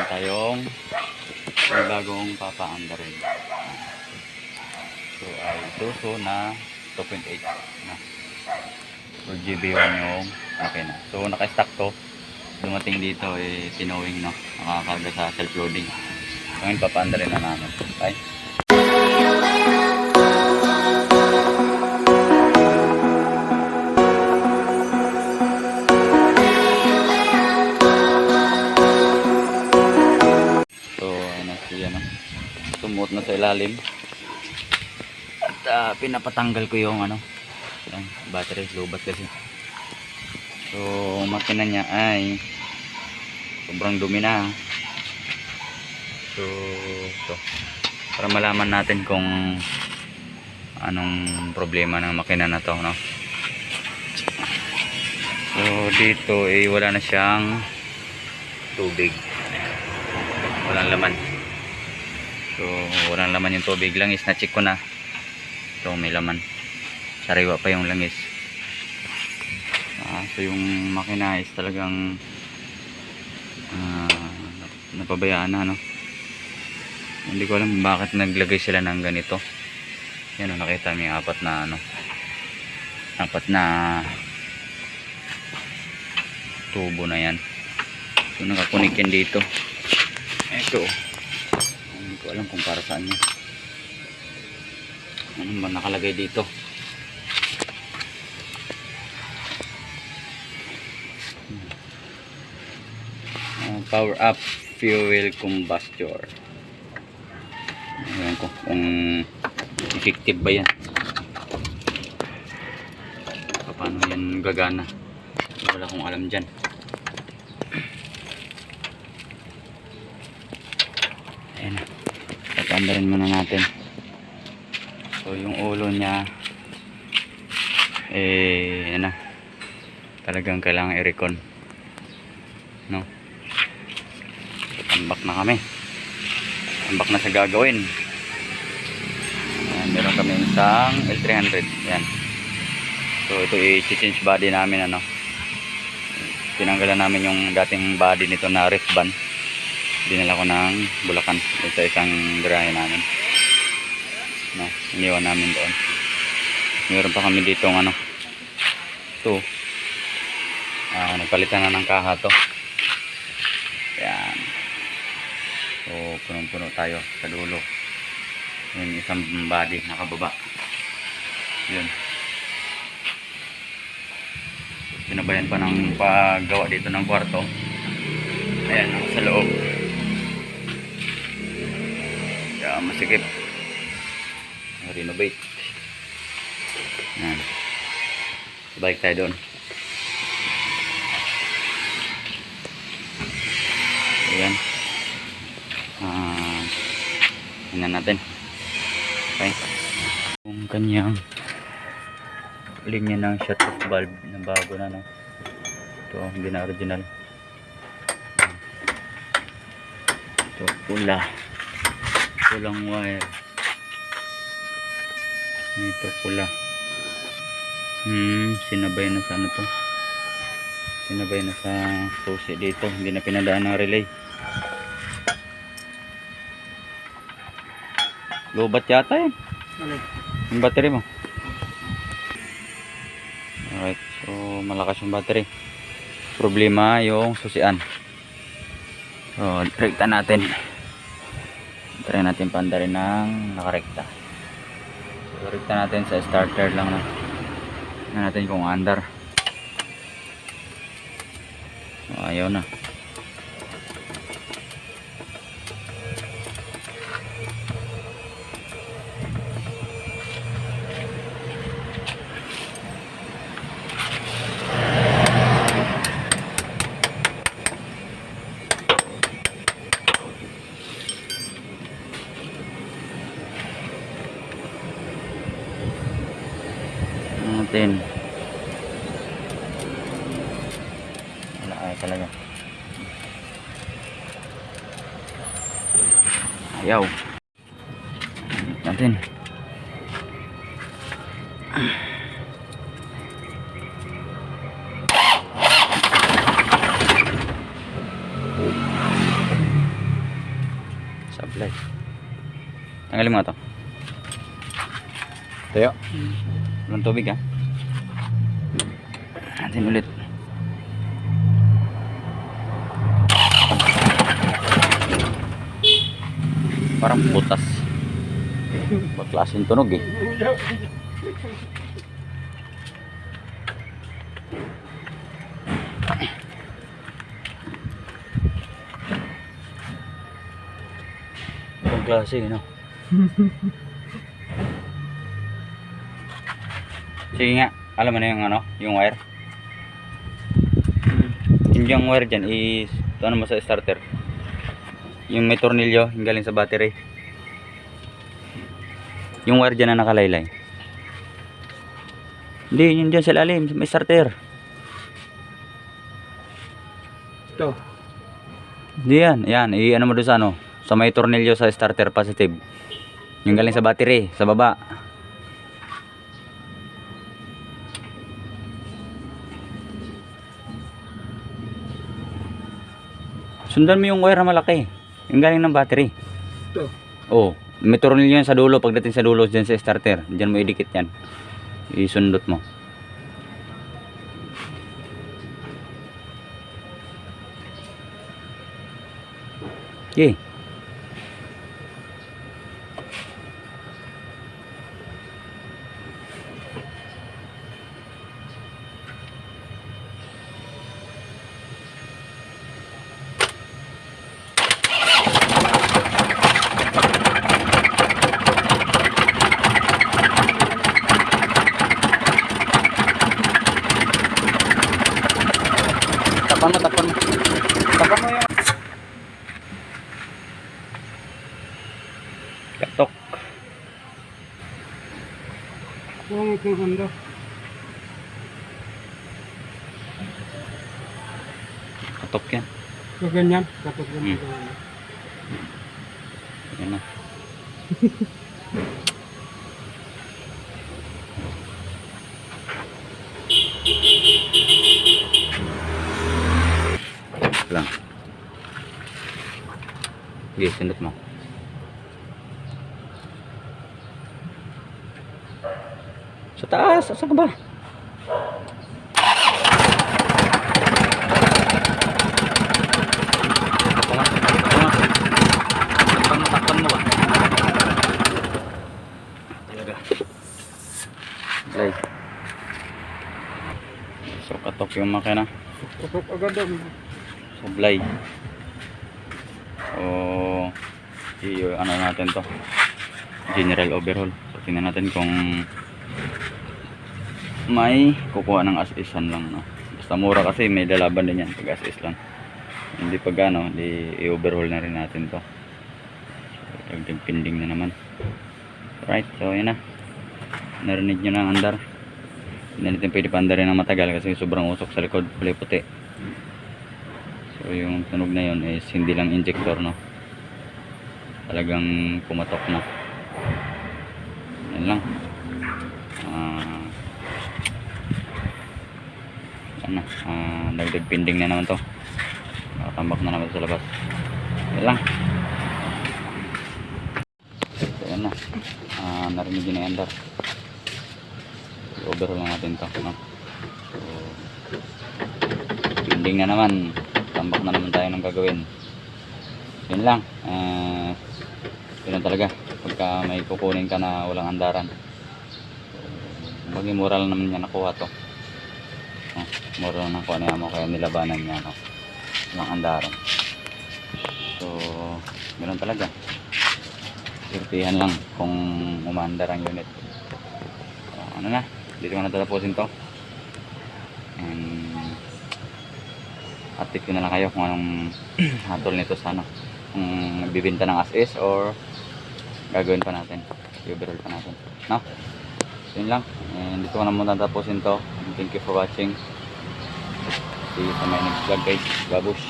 tayong may bagong papaanda rin. So ay Tuso na 2.8 na 4GB1 yung makina. So naka-stack to. Dumating dito tinowing, no, nakakarga sa self-loading. So ngayon papaanda rin na namin. Okay? Sumuot na sa ilalim at pinapatanggal ko yung yung battery, lobat kasi. So makina niya ay sobrang dumi na. So ito, para malaman natin kung anong problema ng makina na to, no? So dito wala na siyang tubig, walang laman. So walang laman yung tubig. Langis na check ko na. So may laman. Sariwa pa yung langis. So yung makina is talagang napabayaan na, no? Hindi ko alam bakit naglagay sila ng ganito. Yan, nakita mo yung apat na tubo na yan. So nakakunik yan dito. Ito, hindi ko alam kung para saan yan. Ano ba nakalagay dito? Power up fuel combustor. Ayan ko kung effective ba yan, paano yan gagana. Wala akong alam dyan. Ayan na, papandarin muna natin. So yung ulo niya yan na, talagang kailangan i-recon, no? Tambak na kami, tambak na sa gagawin. Ayan, meron kami isang L300. Ayan. So ito i-change body namin, tinanggalan namin yung dating body nito na reef band. Dinala ko ng Bulacan sa isang garahe namin, no, iniwan namin doon. Meron pa kami dito ito, nagpalitan na ng kaha to. Yan. So punong-puno tayo sa dulo. Yung isang body nakababa. Yun, pinabayan pa ng paggawa dito ng kwarto. Ayan, sa loob. Kaya masikip, renovate. Ayan, balik tayo doon. Ayan, tingnan natin. Okay, yung kanyang linya ng shut off valve na bago na, no? Ito hindi na original. Ito pulang wire. Ito pula. Sinabay na sa to, sinabay na sa susi dito. Hindi na pinadaan ng relay. Lobat yata yan, yung battery mo. Alright, so malakas yung battery. Problema yung susian. So rekta natin. Try natin pandarin ng nakarekta. So rekta natin sa starter lang na. Tingnan natin kung andar. So, ayaw na. Natin. Wala ay talaga. Ayaw. Natin. Lay. Tanggalin mo nga to. Tayo. Walang tubig ha. Natin ulit. Parang butas. Baklaseng tunog eh. Ibang klase no. Sige nga, alam mo na yung ano, yung wire. Yung wire dyan is ano mo sa starter. Yung may tornilyo, yung galing sa battery. Yung wire dyan na nakalaylay. Hindi, yun dyan sa ilalim, may starter. Ito. Hindi yan, yan, i-ano mo doon sa ano, sa may tornilyo sa starter positive. Yung galing sa battery, sa baba. Sundan mo yung wire na malaki, yung galing ng battery. Ito. Oh, may tornilyo yan sa dulo, pagdating sa dulo dyan sa starter, dyan mo idikit yan. Isundot mo. Okay. Tapan mo, tapan mo. Tapan mo yung katok. Kung ito ganda. Katok yan. Kaganyan. Kapag ganyan. Yan na. Lang. Sige, sundot mo. Sa taas, saan ka ba? Takpan mo ba? Talaga. Play. So, katok yung makina. Kapag agad daw. Sablay. So, ano natin to, general overhaul. So, tingnan natin kung may kukuha ng as-isan lang, no? Basta mura kasi may lalaban din yan pag as-is lang. Hindi pag ano, i-overhaul na rin natin to. So, pending na naman. Right, so yun na. Narinig nyo na ang andar. Hindi natin pwede paandarin ng matagal kasi sobrang usok sa likod, kulay puti. So yung tunog na yun is hindi lang injector, no, talagang pumatok na. Yan lang. Yan na, dagdag pending na naman to, nakatambak na naman sa labas. Yan lang. So yan na, narinig yun na yung andar. Overhaul lang natin to, no? So pending na naman, tambak na naman tayo ng gagawin. Yun lang. Yun talaga pagka may kukunin ka na walang andaran. Bagay mura lang naman niya nakuha to. Mura lang nakuha niya mo, kaya nilabanan niya, no? Walang andaran. So ganoon talaga, sirtihan lang kung umaandar ang unit. So, ano na, dito ko na tatapusin to. Update ko na lang kayo kung anong hatol nito sa ano, kung nagbibenta ng as-is or gagawin pa natin, i-overhaul pa natin, no? So yun lang, and dito ko na muna tapusin to. Thank you for watching. See you sa my next vlog guys. Babush.